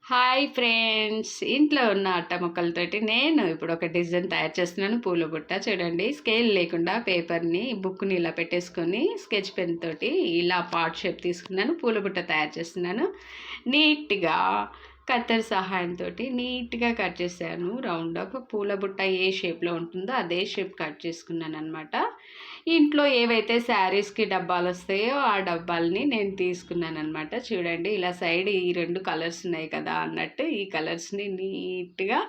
Hi friends, ఇంట్లో ఉన్న అట్ట ముక్కలతోటి నేను ఇప్పుడు ఒక డిజైన్ తయారు చేస్తున్నాను. పూల బుట్ట చూడండి. స్కేల్ లేకుండా పేపర్ని బుక్ని ఇలా పెట్టేసుకొని స్కెచ్ పెన్ తోటి ఇలా పార్ట్ షేప్ తీసుకున్నాను. పూల బుట్ట తయారు చేస్తున్నాను. నీట్గా కత్తెర సహాయంతో నీట్గా కట్ చేశాను. రౌండ్గా పూల బుట్ట ఏ షేప్లో ఉంటుందో అదే షేప్ కట్ చేసుకున్నాను అనమాట. ఇంట్లో ఏవైతే శారీస్కి డబ్బాలు వస్తాయో ఆ డబ్బాలని నేను తీసుకున్నాను అనమాట. చూడండి, ఇలా సైడ్ ఈ రెండు కలర్స్ ఉన్నాయి కదా అన్నట్టు ఈ కలర్స్ని నీట్గా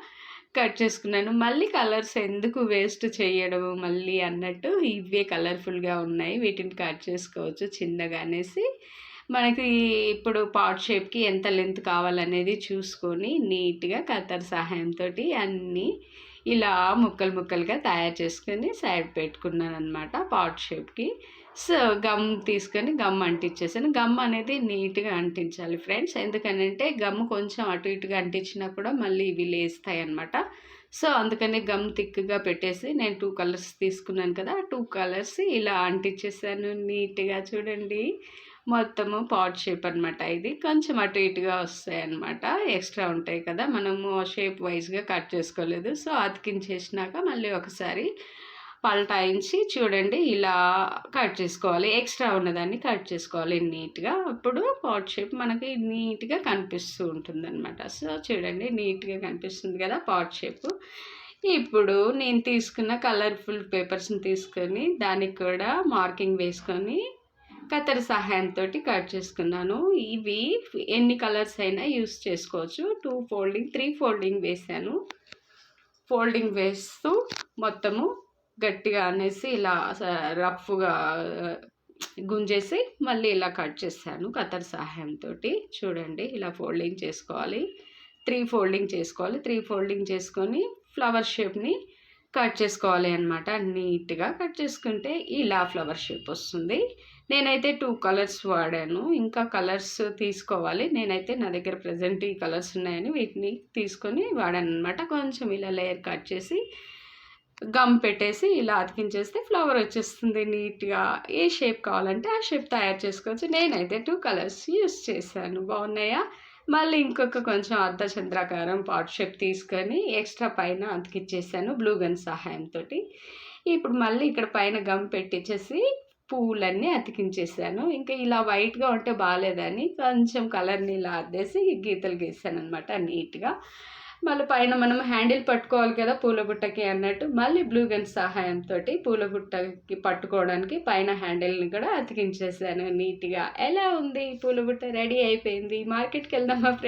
కట్ చేసుకున్నాను. మళ్ళీ కలర్స్ ఎందుకు వేస్ట్ చేయడం మళ్ళీ అన్నట్టు ఇవే కలర్ఫుల్గా ఉన్నాయి, వీటిని కట్ చేసుకోవచ్చు చిన్నగా అనేసి. మనకి ఇప్పుడు పార్ట్ షేప్కి ఎంత లెంత్ కావాలనేది చూసుకొని నీట్గా కత్తెర సహాయంతో అన్నీ ఇలా ముక్కలు ముక్కలుగా తయారు చేసుకొని సైడ్ పెట్టుకున్నాను అనమాట పార్ట్ షేప్కి. సో గమ్ తీసుకొని గమ్ అంటించేసాను. గమ్ అనేది నీట్గా అంటించాలి ఫ్రెండ్స్, ఎందుకనంటే గమ్ కొంచెం అటు ఇటుగా అంటించినా కూడా మళ్ళీ ఇవి లేస్తాయి అన్నమాట. సో అందుకని గమ్ థిక్గా పెట్టేసి నేను 2 కలర్స్ తీసుకున్నాను కదా, 2 కలర్స్ ఇలా అంటించేసాను నీట్గా. చూడండి, మొత్తము పార్ట్ షేప్ అనమాట. ఇది కొంచెం అటు ఇటుగా వస్తాయి అన్నమాట, ఎక్స్ట్రా ఉంటాయి కదా, మనము షేప్ వైజ్గా కట్ చేసుకోలేదు. సో అతికించేసినాక మళ్ళీ ఒకసారి పల్టాయించి చూడండి ఇలా కట్ చేసుకోవాలి. ఎక్స్ట్రా ఉన్నదాన్ని కట్ చేసుకోవాలి నీట్గా. అప్పుడు పార్ట్ షేప్ మనకి నీట్గా కనిపిస్తూ ఉంటుంది అనమాట. సో చూడండి, నీట్గా కనిపిస్తుంది కదా పార్ట్ షేప్. ఇప్పుడు నేను తీసుకున్న కలర్ఫుల్ పేపర్స్ని తీసుకొని దానికి కూడా మార్కింగ్ వేసుకొని కత్తెర సహాయంతో కట్ చేసుకున్నాను. ఇవి ఎన్ని కలర్స్ అయినా యూస్ చేసుకోవచ్చు. 2 ఫోల్డింగ్ 3 ఫోల్డింగ్ వేసాను. ఫోల్డింగ్ వేస్తూ మొత్తము గట్టిగా అనేసి ఇలా రఫ్గా గుంజేసి మళ్ళీ ఇలా కట్ చేశాను కత్తెర సహాయంతో. చూడండి, ఇలా ఫోల్డింగ్ చేసుకోవాలి. 3 ఫోల్డింగ్ చేసుకోవాలి. 3 ఫోల్డింగ్ చేసుకొని ఫ్లవర్ షేప్ని కట్ చేసుకోవాలి అనమాట. నీట్గా కట్ చేసుకుంటే ఇలా ఫ్లవర్ షేప్ వస్తుంది. నేనైతే 2 కలర్స్ వాడాను, ఇంకా కలర్స్ తీసుకోవాలి. నేనైతే నా దగ్గర ప్రజెంట్ ఈ కలర్స్ ఉన్నాయని వీటిని తీసుకొని వాడాను అనమాట. కొంచెం ఇలా లేయర్ కట్ చేసి గమ్ పెట్టేసి ఇలా అతికించేస్తే ఫ్లవర్ వచ్చేస్తుంది నీట్గా. ఏ షేప్ కావాలంటే ఆ షేప్ తయారు చేసుకోవచ్చు. నేనైతే 2 కలర్స్ యూస్ చేశాను. బాగున్నాయా? మళ్ళీ ఇంకొక కొంచెం అర్ధ చంద్రాకారం పార్ట్ షేప్ తీసుకొని ఎక్స్ట్రా పైన అతికిచ్చేసాను బ్లూ గన్ సహాయంతో. ఇప్పుడు మళ్ళీ ఇక్కడ పైన గమ్ పెట్టించేసి పువ్వులన్నీ అతికించేసాను. ఇంకా ఇలా వైట్గా ఉంటే బాగాలేదని కొంచెం కలర్ని ఇలా అద్దేసి గీతలు గీసాను అనమాట నీట్గా. మళ్ళీ పైన మనం హ్యాండిల్ పట్టుకోవాలి కదా పూల బుట్టకి అన్నట్టు, మళ్ళీ బ్లూ గన్ సహాయంతో పూల బుట్టకి పట్టుకోవడానికి పైన హ్యాండిల్ని కూడా అతికించేసాను నీట్గా. ఎలా ఉంది? పూల బుట్ట రెడీ అయిపోయింది. మార్కెట్కి వెళ్దామా?